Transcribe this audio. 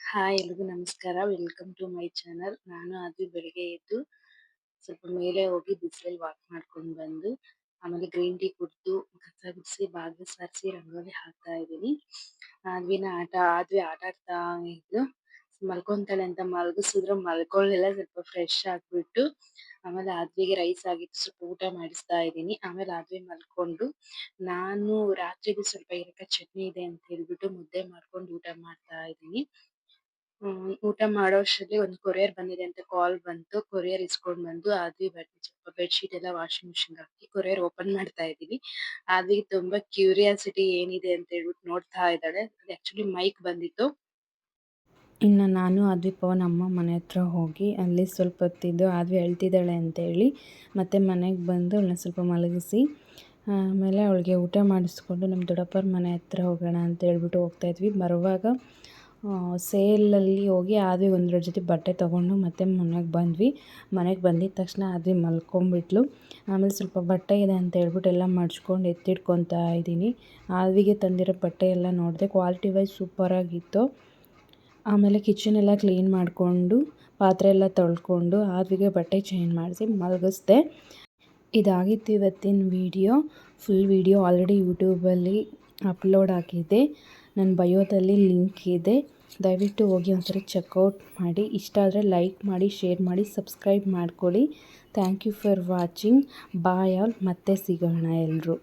Hi ಎಲ್ರಿಗೂ ನಮಸ್ಕಾರ. Welcome to my channel. ನಾನು ಅದು ಬೆಳಿಗ್ಗೆ ಎದ್ದು ಸ್ವಲ್ಪ ಮೇಲೆ ಹೋಗಿ ಬಿಸಿಲಲ್ಲಿ ವಾಕ್ ಮಾಡ್ಕೊಂಡು ಬಂದು ಆಮೇಲೆ ಗ್ರೀನ್ ಟೀ ಕುಡಿದು ಕಸ ಗುಡಿಸಿ ಬಾಗಿಲು ಸಾರಿಸಿ ರಂಗೋಲಿ ಹಾಕ್ತಾ ಇದ್ದೀನಿ. ಆದ್ವಿ ಆಟ ಆಡ್ತಾ ಇದ್ಲು. ಮಲ್ಕೊಂತಾಳೆ ಅಂತ ಮಲಗಿಸಿದ್ರು ಮಲ್ಕೊಳ್ಳಿಲ್ಲ. ಸ್ವಲ್ಪ ಫ್ರೆಶ್ ಆಗ್ಬಿಟ್ಟು ಆಮೇಲೆ ಆದ್ವಿಗೆ ರೈಸ್ ಆಗಿತ್ತು, ಸ್ವಲ್ಪ ಊಟ ಮಾಡಿಸ್ತಾ ಇದ್ದೀನಿ. ಆಮೇಲೆ ಆದ್ವಿ ಮಲ್ಕೊಂಡು ನಾನು ರಾತ್ರಿಗೆ ಸ್ವಲ್ಪ ಹೀರೆಕಾಯಿ ಚಟ್ನಿ ಇದೆ ಅಂತ ಹೇಳ್ಬಿಟ್ಟು ಮುದ್ದೆ ಮಾಡ್ಕೊಂಡು ಊಟ ಮಾಡ್ತಾ ಇದ್ದೀನಿ. ಊಟ ಮಾಡೋ ಅಷ್ಟರಲ್ಲಿ ಒಂದು ಕೊರಿಯರ್ ಬಂದಿದೆ ಅಂತ ಕಾಲ್ ಬಂತು. ಕೊರಿಯರ್ ಇಸ್ಕೊಂಡ್ ಬಂದು ಆದ್ವಿ ಸ್ವಲ್ಪ ಬೆಡ್‌ಶೀಟ್ ಎಲ್ಲ ವಾಷಿಂಗ್ ಮಿಷಿನ್‌ಗೆ ಹಾಕಿ ಕೊರಿಯರ್ ಓಪನ್ ಮಾಡ್ತಾ ಇದ್ದೀವಿ. ಆದ್ವಿಗೆ ತುಂಬಾ ಕ್ಯೂರಿಯಾಸಿಟಿ ಏನಿದೆ ಅಂತ ಹೇಳ್ಬಿಟ್ಟು ನೋಡ್ತಾ ಇದ್ದಾಳೆ. ಅದು ಆಕ್ಚುಲಿ ಮೈಕ್ ಬಂದಿತ್ತು. ಇನ್ನು ನಾನು ಆದ್ವಿ ಪವನ್ ಅಮ್ಮ ಮನೆ ಹತ್ರ ಹೋಗಿ ಅಲ್ಲಿ ಸ್ವಲ್ಪ ಹೊತ್ತಿದ್ದು ಆದ್ವಿ ಅಳ್ತಿದ್ದಾಳೆ ಅಂತೇಳಿ ಮತ್ತೆ ಮನೆಗೆ ಬಂದು ಅವಳನ್ನ ಸ್ವಲ್ಪ ಮಲಗಿಸಿ ಆಮೇಲೆ ಅವಳಿಗೆ ಊಟ ಮಾಡಿಸ್ಕೊಂಡು ನಮ್ಮ ದೊಡ್ಡಪ್ಪರ ಮನೆ ಹತ್ರ ಹೋಗೋಣ ಅಂತ ಹೇಳ್ಬಿಟ್ಟು ಹೋಗ್ತಾಯಿದ್ವಿ. ಬರುವಾಗ ಸೇಲಲ್ಲಿ ಹೋಗಿ ಆದ್ವಿ ಒಂದೆರಡು ಜೊತೆ ಬಟ್ಟೆ ತೊಗೊಂಡು ಮತ್ತೆ ಮನೆಗೆ ಬಂದ್ವಿ. ಮನೆಗೆ ಬಂದಿದ್ದ ತಕ್ಷಣ ಆದ್ವಿ ಮಲ್ಕೊಂಬಿಟ್ಲು. ಆಮೇಲೆ ಸ್ವಲ್ಪ ಬಟ್ಟೆ ಇದೆ ಅಂತ ಹೇಳ್ಬಿಟ್ಟು ಎಲ್ಲ ಮಡ್ಚ್ಕೊಂಡು ಎತ್ತಿಟ್ಕೊತಾ ಇದ್ದೀನಿ. ಆದ್ವಿಗೆ ತಂದಿರೋ ಬಟ್ಟೆ ಎಲ್ಲ ನೋಡಿದೆ, ಕ್ವಾಲಿಟಿ ವೈಸ್ ಸೂಪರಾಗಿತ್ತು. ಆಮೇಲೆ ಕಿಚನ್ ಎಲ್ಲ ಕ್ಲೀನ್ ಮಾಡಿಕೊಂಡು ಪಾತ್ರೆ ಎಲ್ಲ ತೊಳ್ಕೊಂಡು ಆದ್ವಿಗೆ ಬಟ್ಟೆ ಚೇಂಜ್ ಮಾಡಿಸಿ ಮಲಗಿಸ್ದೆ. ಇದಾಗಿತ್ತು ಇವತ್ತಿನ ವಿಡಿಯೋ. ಫುಲ್ ವಿಡಿಯೋ ಆಲ್ರೆಡಿ ಯೂಟ್ಯೂಬಲ್ಲಿ ಅಪ್ಲೋಡ್ ಆಗಿದೆ. ನನ್ನ ಬಯೋದಲ್ಲಿ ಲಿಂಕ್ ಇದೆ, ದಯವಿಟ್ಟು ಹೋಗಿ ಒಂದ್ಸರಿ ಚೆಕ್ಔಟ್ ಮಾಡಿ. ಇಷ್ಟ ಆದರೆ ಲೈಕ್ ಮಾಡಿ, ಶೇರ್ ಮಾಡಿ, ಸಬ್ಸ್ಕ್ರೈಬ್ ಮಾಡ್ಕೊಳ್ಳಿ. Thank you for watching. Bye all. ಮತ್ತೆ ಸಿಗೋಣ ಎಲ್ಲರೂ.